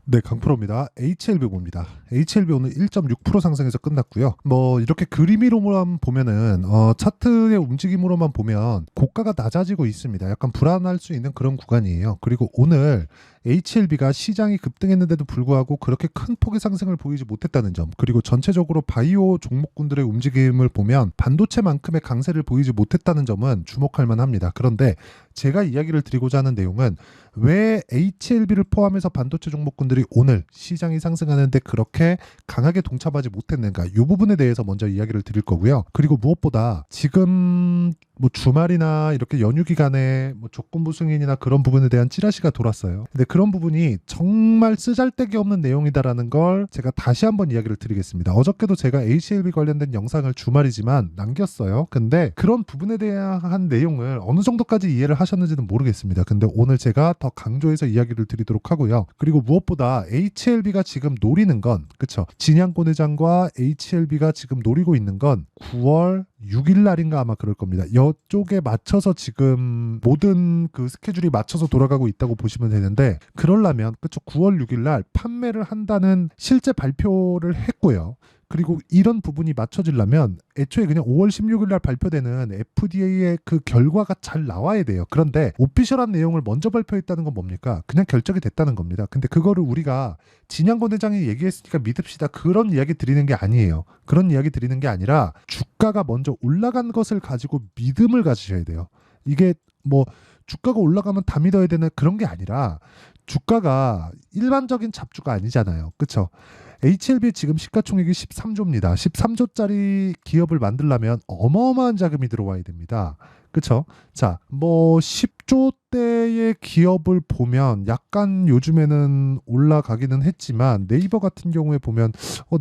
네, 강프로입니다. HLB 봅니다. HLB 오늘 1.6% 상승해서 끝났고요. 뭐 이렇게 그림으로만 보면은 차트의 움직임으로만 보면 고가가 낮아지고 있습니다. 약간 불안할 수 있는 그런 구간이에요. 그리고 오늘 HLB가 시장이 급등했는데도 불구하고 그렇게 큰 폭의 상승을 보이지 못했다는 점, 그리고 전체적으로 바이오 종목군들의 움직임을 보면 반도체만큼의 강세를 보이지 못했다는 점은 주목할 만합니다. 그런데 제가 이야기를 드리고자 하는 내용은 왜 HLB를 포함해서 반도체 종목군들이 오늘 시장이 상승하는데 그렇게 강하게 동참하지 못했는가, 이 부분에 대해서 먼저 이야기를 드릴 거고요. 그리고 무엇보다 지금 뭐 주말이나 이렇게 연휴 기간에 뭐 조건부 승인이나 그런 부분에 대한 찌라시가 돌았어요. 근데 그런 부분이 정말 쓰잘데기 없는 내용이다라는 걸 제가 다시 한번 이야기를 드리겠습니다. 어저께도 제가 HLB 관련된 영상을 주말이지만 남겼어요. 근데 그런 부분에 대한 내용을 어느 정도까지 이해를 하셨는지는 모르겠습니다. 근데 오늘 제가 더 강조해서 이야기를 드리도록 하고요. 그리고 무엇보다 HLB가 지금 노리는 건, 그쵸, 진양권 회장과 HLB가 지금 노리고 있는 건 9월 6일 날인가 아마 그럴 겁니다. 이쪽에 맞춰서 지금 모든 그 스케줄이 맞춰서 돌아가고 있다고 보시면 되는데, 그러려면 그쵸, 9월 6일 날 판매를 한다는 실제 발표를 했고요. 그리고 이런 부분이 맞춰지려면 애초에 그냥 5월 16일 날 발표되는 FDA의 그 결과가 잘 나와야 돼요. 그런데 오피셜한 내용을 먼저 발표했다는 건 뭡니까? 그냥 결정이 됐다는 겁니다. 근데 그거를 우리가 진양권 회장이 얘기했으니까 믿읍시다, 그런 이야기 드리는 게 아니에요. 그런 이야기 드리는 게 아니라 주가가 먼저 올라간 것을 가지고 믿음을 가지셔야 돼요. 이게 뭐 주가가 올라가면 다 믿어야 되는 그런 게 아니라, 주가가 일반적인 잡주가 아니잖아요. 그쵸? HLB 지금 시가총액이 13조입니다. 13조짜리 기업을 만들려면 어마어마한 자금이 들어와야 됩니다. 그쵸? 자, 뭐 10조대의 기업을 보면 약간 요즘에는 올라가기는 했지만, 네이버 같은 경우에 보면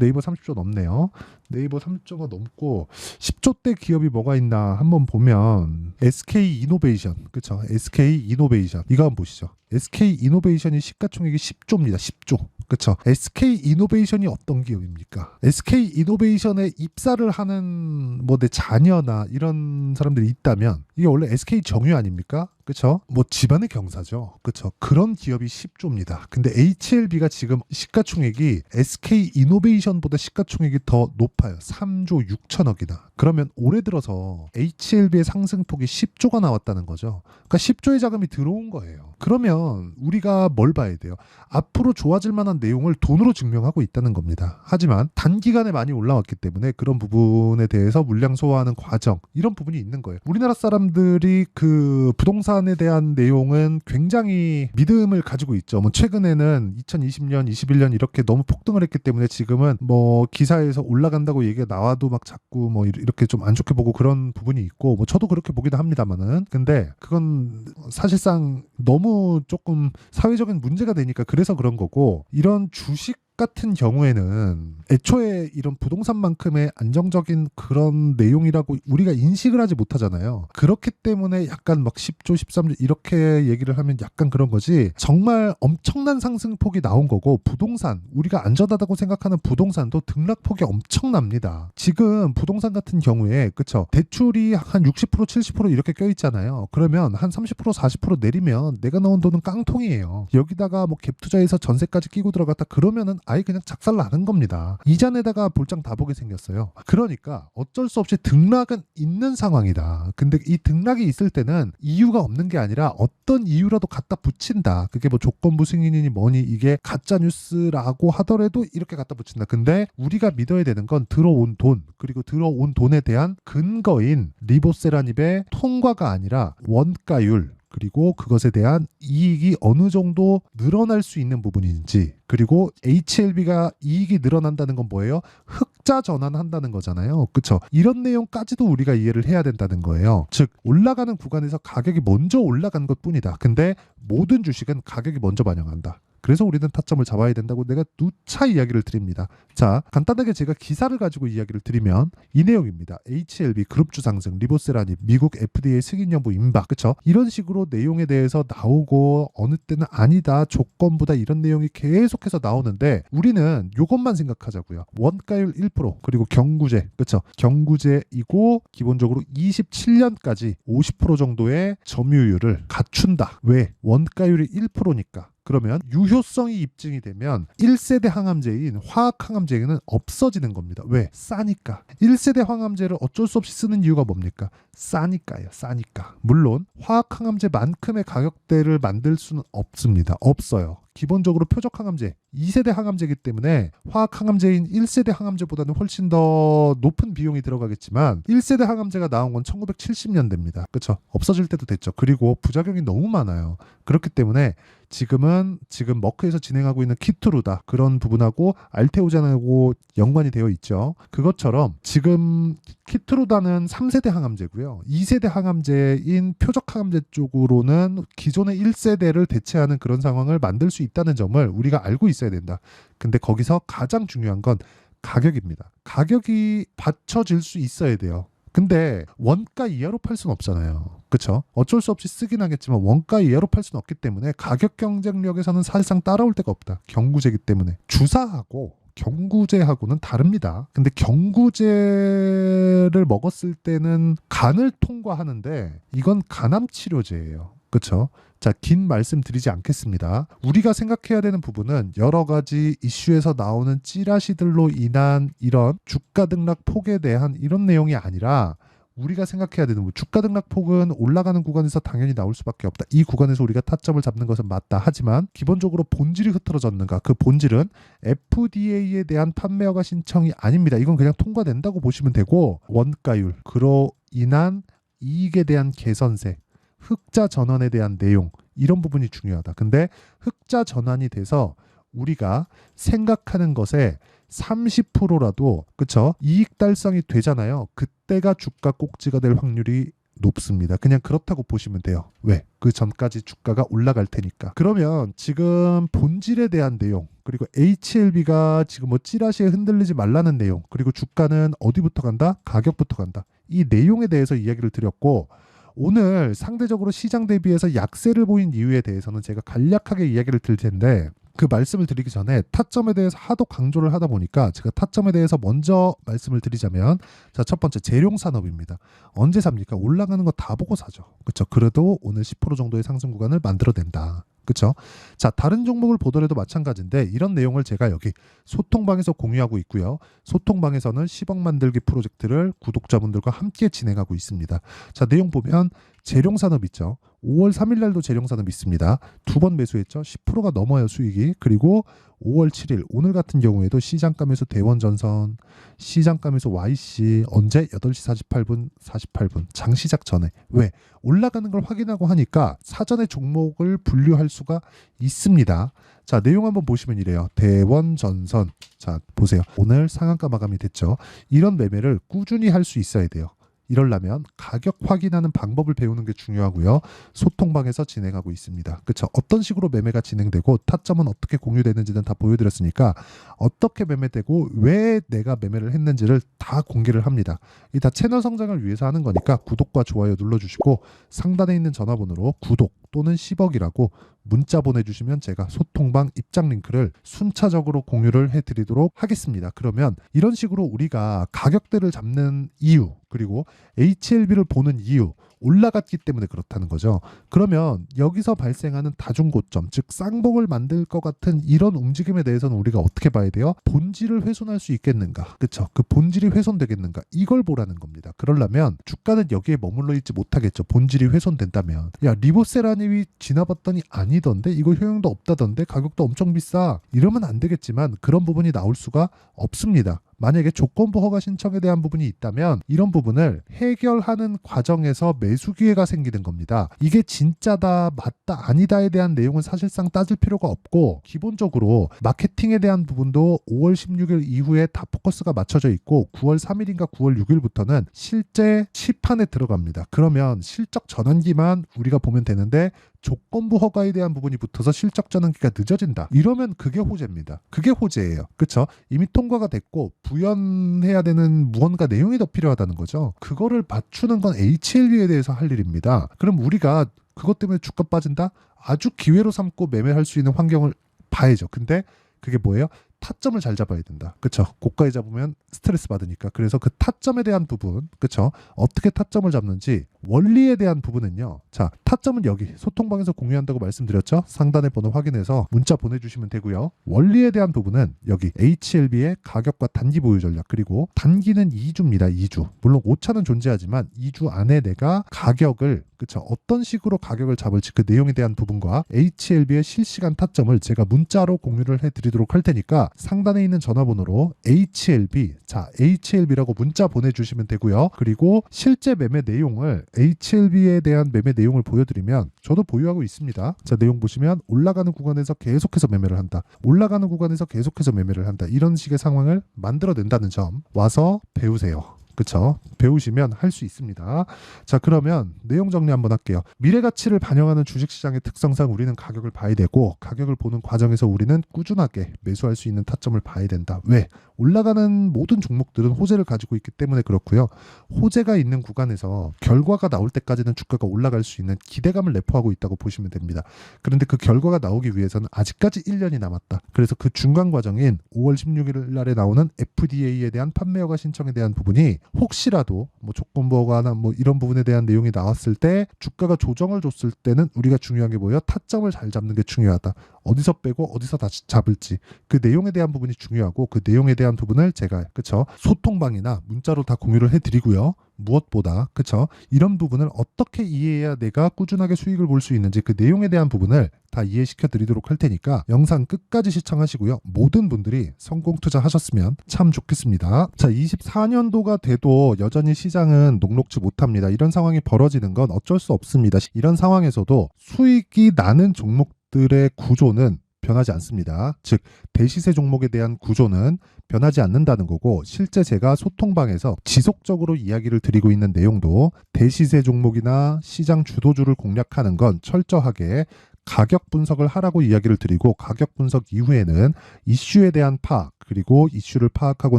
네이버 30조 넘네요. 네이버 30조가 넘고 10조대 기업이 뭐가 있나 한번 보면 SK 이노베이션, 그쵸? SK 이노베이션 이거 한번 보시죠. SK 이노베이션이 시가총액이 10조입니다. 10조. 그쵸? SK 이노베이션이 어떤 기업입니까? SK 이노베이션에 입사를 하는 뭐 내 자녀나 이런 사람들이 있다면 이게 원래 SK 정유 아닙니까? 그쵸? 뭐 집안의 경사죠. 그쵸? 그런 기업이 10조입니다. 근데 HLB가 지금 시가총액이 SK 이노베이션보다 시가총액이 더 높아요. 3조 6천억이나. 그러면 올해 들어서 HLB의 상승폭이 10조가 나왔다는 거죠. 그러니까 10조의 자금이 들어온 거예요. 그러면 우리가 뭘 봐야 돼요? 앞으로 좋아질 만한 내용을 돈으로 증명하고 있다는 겁니다. 하지만 단기간에 많이 올라왔기 때문에 그런 부분에 대해서 물량 소화하는 과정, 이런 부분이 있는 거예요. 우리나라 사람들이 그 부동산에 대한 내용은 굉장히 믿음을 가지고 있죠. 뭐 최근에는 2020년, 21년 이렇게 너무 폭등을 했기 때문에 지금은 뭐 기사에서 올라간다고 얘기가 나와도 막 자꾸 뭐 이렇게 좀 안 좋게 보고 그런 부분이 있고, 뭐 저도 그렇게 보기도 합니다만은, 근데 그건 사실상 너무 조금 사회적인 문제가 되니까 그래서 그런 거고, 이런 주식 같은 경우에는 애초에 이런 부동산만큼의 안정적인 그런 내용이라고 우리가 인식을 하지 못하잖아요. 그렇기 때문에 약간 막 10조, 13조 이렇게 얘기를 하면 약간 그런 거지, 정말 엄청난 상승폭이 나온 거고, 부동산, 우리가 안전하다고 생각하는 부동산도 등락폭이 엄청납니다. 지금 부동산 같은 경우에, 그쵸, 대출이 한 60%, 70% 이렇게 껴있잖아요. 그러면 한 30%, 40% 내리면 내가 넣은 돈은 깡통이에요. 여기다가 뭐 갭 투자해서 전세까지 끼고 들어갔다 그러면은 아예 그냥 작살 나는 겁니다. 이자 내다가 볼장 다 보게 생겼어요. 그러니까 어쩔 수 없이 등락은 있는 상황이다. 근데 이 등락이 있을 때는 이유가 없는 게 아니라 어떤 이유라도 갖다 붙인다. 그게 뭐 조건부 승인이니 뭐니 이게 가짜 뉴스라고 하더라도 이렇게 갖다 붙인다. 근데 우리가 믿어야 되는 건 들어온 돈, 그리고 들어온 돈에 대한 근거인 리보세라닙의 통과가 아니라 원가율, 그리고 그것에 대한 이익이 어느 정도 늘어날 수 있는 부분인지, 그리고 HLB가 이익이 늘어난다는 건 뭐예요? 흑자 전환한다는 거잖아요. 그쵸? 이런 내용까지도 우리가 이해를 해야 된다는 거예요. 즉, 올라가는 구간에서 가격이 먼저 올라간 것 뿐이다. 근데 모든 주식은 가격이 먼저 반영한다. 그래서 우리는 타점을 잡아야 된다고 내가 누차 이야기를 드립니다. 자, 간단하게 제가 기사를 가지고 이야기를 드리면 이 내용입니다. HLB 그룹주 상승, 리보세라닙, 미국 FDA 승인 여부 임박, 그쵸? 이런 식으로 내용에 대해서 나오고, 어느 때는 아니다, 조건부다, 이런 내용이 계속해서 나오는데 우리는 이것만 생각하자고요. 원가율 1%, 그리고 경구제, 그쵸? 경구제이고 기본적으로 27년까지 50% 정도의 점유율을 갖춘다. 왜? 원가율이 1%니까. 그러면 유효성이 입증이 되면 1세대 항암제인 화학 항암제는 없어지는 겁니다. 왜? 싸니까. 1세대 항암제를 어쩔 수 없이 쓰는 이유가 뭡니까? 싸니까요. 싸니까. 물론 화학 항암제만큼의 가격대를 만들 수는 없습니다. 없어요. 기본적으로 표적 항암제 2세대 항암제이기 때문에 화학 항암제인 1세대 항암제보다는 훨씬 더 높은 비용이 들어가겠지만 1세대 항암제가 나온 건 1970년대입니다. 그렇죠? 없어질 때도 됐죠. 그리고 부작용이 너무 많아요. 그렇기 때문에 지금 머크에서 진행하고 있는 키투르다 그런 부분하고 알테오잔하고 연관이 되어 있죠. 그것처럼 지금 키투르다는 3세대 항암제고요. 2세대 항암제인 표적 항암제 쪽으로는 기존의 1세대를 대체하는 그런 상황을 만들 수 있다는 점을 우리가 알고 있어야 된다. 근데 거기서 가장 중요한 건 가격입니다. 가격이 받쳐질 수 있어야 돼요. 근데 원가 이하로 팔 수는 없잖아요. 그렇죠? 어쩔 수 없이 쓰긴 하겠지만 원가 이하로 팔 수는 없기 때문에 가격 경쟁력에서는 사실상 따라올 데가 없다. 경구제이기 때문에. 주사하고 경구제하고는 다릅니다. 근데 경구제를 먹었을 때는 간을 통과하는데 이건 간암 치료제예요. 그렇죠? 자, 긴 말씀 드리지 않겠습니다. 우리가 생각해야 되는 부분은 여러 가지 이슈에서 나오는 찌라시들로 인한 이런 주가 등락 폭에 대한 이런 내용이 아니라 우리가 생각해야 되는 부분, 주가 등락폭은 올라가는 구간에서 당연히 나올 수밖에 없다. 이 구간에서 우리가 타점을 잡는 것은 맞다. 하지만 기본적으로 본질이 흐트러졌는가? 그 본질은 FDA에 대한 판매 허가 신청이 아닙니다. 이건 그냥 통과된다고 보시면 되고 원가율, 그로 인한 이익에 대한 개선세, 흑자 전환에 대한 내용 이런 부분이 중요하다. 근데 흑자 전환이 돼서 우리가 생각하는 것에 30%라도 그쵸? 이익 달성이 되잖아요. 그때가 주가 꼭지가 될 확률이 높습니다. 그냥 그렇다고 보시면 돼요. 왜? 그 전까지 주가가 올라갈 테니까. 그러면 지금 본질에 대한 내용 그리고 HLB가 지금 뭐 찌라시에 흔들리지 말라는 내용 그리고 주가는 어디부터 간다? 가격부터 간다. 이 내용에 대해서 이야기를 드렸고 오늘 상대적으로 시장 대비해서 약세를 보인 이유에 대해서는 제가 간략하게 이야기를 드릴 텐데 그 말씀을 드리기 전에 타점에 대해서 하도 강조를 하다 보니까 제가 타점에 대해서 먼저 말씀을 드리자면 자, 첫 번째 재룡산업입니다. 언제 삽니까? 올라가는 거 다 보고 사죠. 그렇죠? 그래도 오늘 10% 정도의 상승 구간을 만들어낸다. 그렇죠? 자, 다른 종목을 보더라도 마찬가지인데 이런 내용을 제가 여기 소통방에서 공유하고 있고요. 소통방에서는 10억 만들기 프로젝트를 구독자분들과 함께 진행하고 있습니다. 자, 내용 보면 재룡산업 있죠. 5월 3일 날도 재룡산업 있습니다. 두 번 매수했죠. 10%가 넘어요 수익이. 그리고 5월 7일 오늘 같은 경우에도 시장감에서 대원전선, 시장감에서 YC 언제 8시 48분 장 시작 전에 왜? 올라가는 걸 확인하고 하니까 사전에 종목을 분류할 수가 있습니다. 자, 내용 한번 보시면 이래요. 대원전선. 자, 보세요. 오늘 상한가 마감이 됐죠. 이런 매매를 꾸준히 할 수 있어야 돼요. 이러려면 가격 확인하는 방법을 배우는 게 중요하고요. 소통방에서 진행하고 있습니다. 그렇죠? 어떤 식으로 매매가 진행되고 타점은 어떻게 공유되는지는 다 보여드렸으니까 어떻게 매매되고 왜 내가 매매를 했는지를 다 공개를 합니다. 이 다 채널 성장을 위해서 하는 거니까 구독과 좋아요 눌러주시고 상단에 있는 전화번호로 구독 또는 10억이라고 문자 보내주시면 제가 소통방 입장 링크를 순차적으로 공유를 해드리도록 하겠습니다. 그러면 이런 식으로 우리가 가격대를 잡는 이유 그리고 HLB를 보는 이유 올라갔기 때문에 그렇다는 거죠. 그러면 여기서 발생하는 다중고점 즉 쌍봉을 만들 것 같은 이런 움직임에 대해서는 우리가 어떻게 봐야 돼요? 본질을 훼손할 수 있겠는가? 그렇죠? 그 본질이 훼손되겠는가? 이걸 보라는 겁니다. 그러려면 주가는 여기에 머물러 있지 못하겠죠. 본질이 훼손된다면 야 리보세라님이 지나봤더니 아니던데 이거 효용도 없다던데 가격도 엄청 비싸 이러면 안 되겠지만 그런 부분이 나올 수가 없습니다. 만약에 조건부 허가 신청에 대한 부분이 있다면 이런 부분을 해결하는 과정에서 매수 기회가 생기는 겁니다. 이게 진짜다, 맞다, 아니다에 대한 내용은 사실상 따질 필요가 없고 기본적으로 마케팅에 대한 부분도 5월 16일 이후에 다 포커스가 맞춰져 있고 9월 3일인가 9월 6일부터는 실제 시판에 들어갑니다. 그러면 실적 전환기만 우리가 보면 되는데 조건부 허가에 대한 부분이 붙어서 실적 전환기가 늦어진다. 이러면 그게 호재입니다. 그게 호재예요. 그렇죠? 이미 통과가 됐고 부연해야 되는 무언가 내용이 더 필요하다는 거죠. 그거를 맞추는 건 HLB에 대해서 할 일입니다. 그럼 우리가 그것 때문에 주가 빠진다? 아주 기회로 삼고 매매할 수 있는 환경을 봐야죠. 근데 그게 뭐예요? 타점을 잘 잡아야 된다. 그쵸? 고가에 잡으면 스트레스 받으니까. 그래서 그 타점에 대한 부분, 그쵸? 어떻게 타점을 잡는지 원리에 대한 부분은요. 자, 타점은 여기 소통방에서 공유한다고 말씀드렸죠? 상단의 번호 확인해서 문자 보내주시면 되고요. 원리에 대한 부분은 여기 HLB의 가격과 단기 보유 전략, 그리고 단기는 2주입니다. 2주. 물론 오차는 존재하지만 2주 안에 내가 가격을, 그쵸? 어떤 식으로 가격을 잡을지 그 내용에 대한 부분과 HLB의 실시간 타점을 제가 문자로 공유를 해드리도록 할 테니까 상단에 있는 전화번호로 HLB, 자, HLB라고 문자 보내주시면 되고요. 그리고 실제 매매 내용을, HLB에 대한 매매 내용을 보여드리면 저도 보유하고 있습니다. 자, 내용 보시면 올라가는 구간에서 계속해서 매매를 한다. 올라가는 구간에서 계속해서 매매를 한다. 이런 식의 상황을 만들어낸다는 점 와서 배우세요. 그쵸? 배우시면 할 수 있습니다. 자, 그러면 내용 정리 한번 할게요. 미래 가치를 반영하는 주식시장의 특성상 우리는 가격을 봐야 되고, 가격을 보는 과정에서 우리는 꾸준하게 매수할 수 있는 타점을 봐야 된다. 왜? 올라가는 모든 종목들은 호재를 가지고 있기 때문에 그렇고요. 호재가 있는 구간에서 결과가 나올 때까지는 주가가 올라갈 수 있는 기대감을 내포하고 있다고 보시면 됩니다. 그런데 그 결과가 나오기 위해서는 아직까지 1년이 남았다. 그래서 그 중간 과정인 5월 16일 날에 나오는 FDA에 대한 판매 허가 신청에 대한 부분이 혹시라도 뭐 조건부 허가나 뭐 이런 부분에 대한 내용이 나왔을 때 주가가 조정을 줬을 때는 우리가 중요한 게 뭐예요? 타점을 잘 잡는 게 중요하다. 어디서 빼고 어디서 다시 잡을지 그 내용에 대한 부분이 중요하고, 그 내용에 대한 부분을 제가, 그쵸, 소통방이나 문자로 다 공유를 해드리고요. 무엇보다, 그쵸, 이런 부분을 어떻게 이해해야 내가 꾸준하게 수익을 볼 수 있는지 그 내용에 대한 부분을 다 이해시켜 드리도록 할 테니까 영상 끝까지 시청하시고요. 모든 분들이 성공 투자하셨으면 참 좋겠습니다. 자, 24년도가 돼도 여전히 시장은 녹록지 못합니다. 이런 상황이 벌어지는 건 어쩔 수 없습니다. 이런 상황에서도 수익이 나는 종목들의 구조는 변하지 않습니다. 즉, 대시세 종목에 대한 구조는 변하지 않는다는 거고, 실제 제가 소통방에서 지속적으로 이야기를 드리고 있는 내용도 대시세 종목이나 시장 주도주를 공략하는 건 철저하게 가격 분석을 하라고 이야기를 드리고, 가격 분석 이후에는 이슈에 대한 파악, 그리고 이슈를 파악하고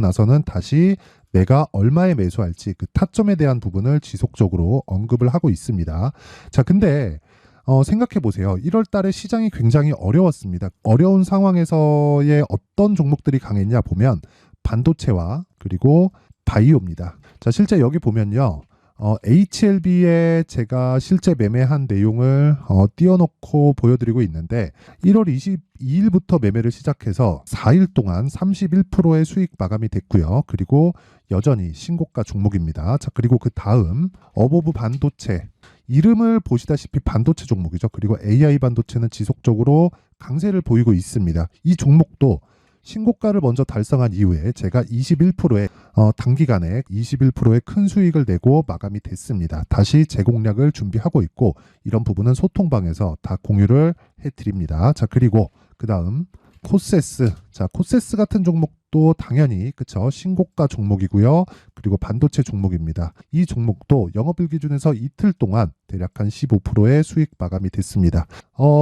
나서는 다시 내가 얼마에 매수할지 그 타점에 대한 부분을 지속적으로 언급을 하고 있습니다. 자, 근데 생각해 보세요. 1월 달에 시장이 굉장히 어려웠습니다. 어려운 상황에서의 어떤 종목들이 강했냐 보면 반도체와 그리고 바이오입니다. 자, 실제 여기 보면요. HLB에 제가 실제 매매한 내용을 띄워놓고 보여드리고 있는데, 1월 22일부터 매매를 시작해서 4일 동안 31%의 수익 마감이 됐고요. 그리고 여전히 신고가 종목입니다. 자, 그리고 그 다음 어보브 반도체, 이름을 보시다시피 반도체 종목이죠. 그리고 AI 반도체는 지속적으로 강세를 보이고 있습니다. 이 종목도 신고가를 먼저 달성한 이후에 제가 21%의 단기간에 21%의 큰 수익을 내고 마감이 됐습니다. 다시 재공략을 준비하고 있고, 이런 부분은 소통방에서 다 공유를 해드립니다. 자, 그리고 그 다음 코세스. 자, 코세스 같은 종목도 당연히, 그쵸, 신고가 종목이고요. 그리고 반도체 종목입니다. 이 종목도 영업일 기준에서 이틀 동안 대략 한 15%의 수익 마감이 됐습니다.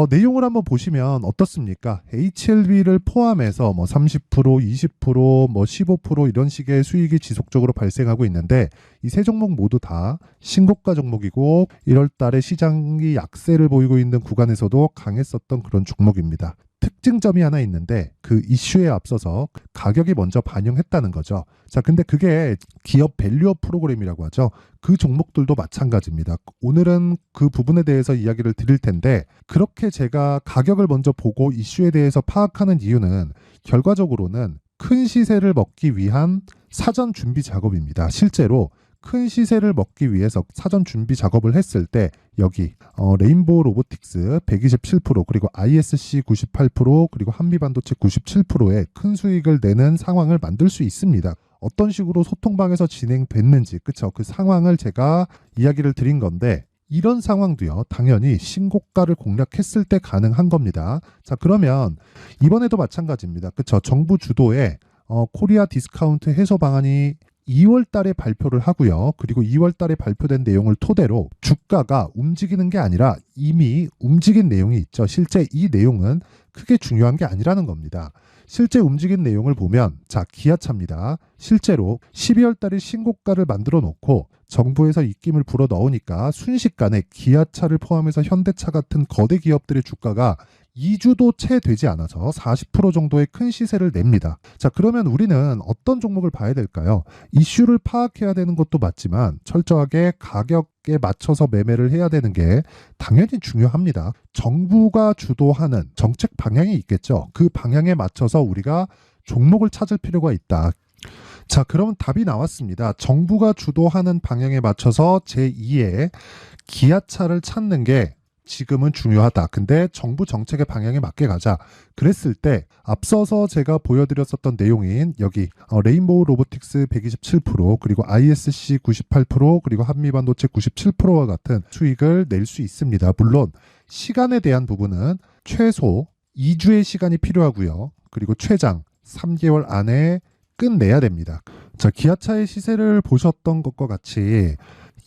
내용을 한번 보시면 어떻습니까? HLB를 포함해서 뭐 30%, 20%, 뭐 15% 이런 식의 수익이 지속적으로 발생하고 있는데, 이 세 종목 모두 다 신고가 종목이고 1월 달에 시장이 약세를 보이고 있는 구간에서도 강했었던 그런 종목입니다. 특징점이 하나 있는데, 그 이슈에 앞서서 가격이 먼저 반영했다는 거죠. 자, 근데 그게 기업 밸류업 프로그램이라고 하죠. 그 종목들도 마찬가지입니다. 오늘은 그 부분에 대해서 이야기를 드릴 텐데, 그렇게 제가 가격을 먼저 보고 이슈에 대해서 파악하는 이유는 결과적으로는 큰 시세를 먹기 위한 사전 준비 작업입니다. 실제로 큰 시세를 먹기 위해서 사전 준비 작업을 했을 때 여기 레인보우 로보틱스 127%, 그리고 ISC 98%, 그리고 한미반도체 97%의 큰 수익을 내는 상황을 만들 수 있습니다. 어떤 식으로 소통방에서 진행됐는지, 그쵸, 그 상황을 제가 이야기를 드린 건데, 이런 상황도요, 당연히 신고가를 공략했을 때 가능한 겁니다. 자, 그러면 이번에도 마찬가지입니다. 그쵸, 정부 주도의 코리아 디스카운트 해소 방안이 2월 달에 발표를 하고요. 그리고 2월 달에 발표된 내용을 토대로 주가가 움직이는 게 아니라 이미 움직인 내용이 있죠. 실제 이 내용은 크게 중요한 게 아니라는 겁니다. 실제 움직인 내용을 보면, 자, 기아차입니다. 실제로 12월 달에 신고가를 만들어 놓고 정부에서 입김을 불어 넣으니까 순식간에 기아차를 포함해서 현대차 같은 거대 기업들의 주가가 2주도 채 되지 않아서 40% 정도의 큰 시세를 냅니다. 자, 그러면 우리는 어떤 종목을 봐야 될까요? 이슈를 파악해야 되는 것도 맞지만 철저하게 가격에 맞춰서 매매를 해야 되는 게 당연히 중요합니다. 정부가 주도하는 정책 방향이 있겠죠. 그 방향에 맞춰서 우리가 종목을 찾을 필요가 있다. 자, 그러면 답이 나왔습니다. 정부가 주도하는 방향에 맞춰서 제2의 기아차를 찾는 게 지금은 중요하다. 근데 정부 정책의 방향에 맞게 가자. 그랬을 때 앞서서 제가 보여드렸었던 내용인 여기 레인보우 로보틱스 127% 그리고 ISC 98% 그리고 한미반도체 97%와 같은 수익을 낼 수 있습니다. 물론 시간에 대한 부분은 최소 2주의 시간이 필요하고요. 그리고 최장 3개월 안에 끝내야 됩니다. 자, 기아차의 시세를 보셨던 것과 같이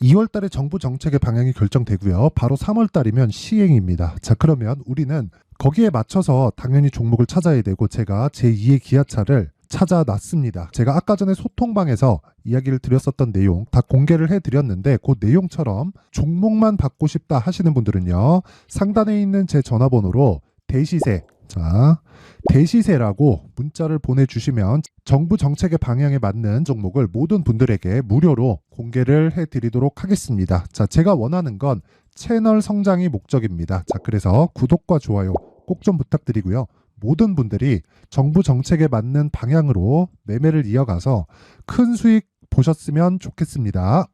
2월 달에 정부 정책의 방향이 결정되고요. 바로 3월 달이면 시행입니다. 자, 그러면 우리는 거기에 맞춰서 당연히 종목을 찾아야 되고 제가 제2의 기아차를 찾아놨습니다. 제가 아까 전에 소통방에서 이야기를 드렸었던 내용 다 공개를 해드렸는데 그 내용처럼 종목만 받고 싶다 하시는 분들은요. 상단에 있는 제 전화번호로 대시세, 자, 대시세라고 문자를 보내주시면 정부 정책의 방향에 맞는 종목을 모든 분들에게 무료로 공개를 해드리도록 하겠습니다. 자, 제가 원하는 건 채널 성장이 목적입니다. 자, 그래서 구독과 좋아요 꼭 좀 부탁드리고요. 모든 분들이 정부 정책에 맞는 방향으로 매매를 이어가서 큰 수익 보셨으면 좋겠습니다.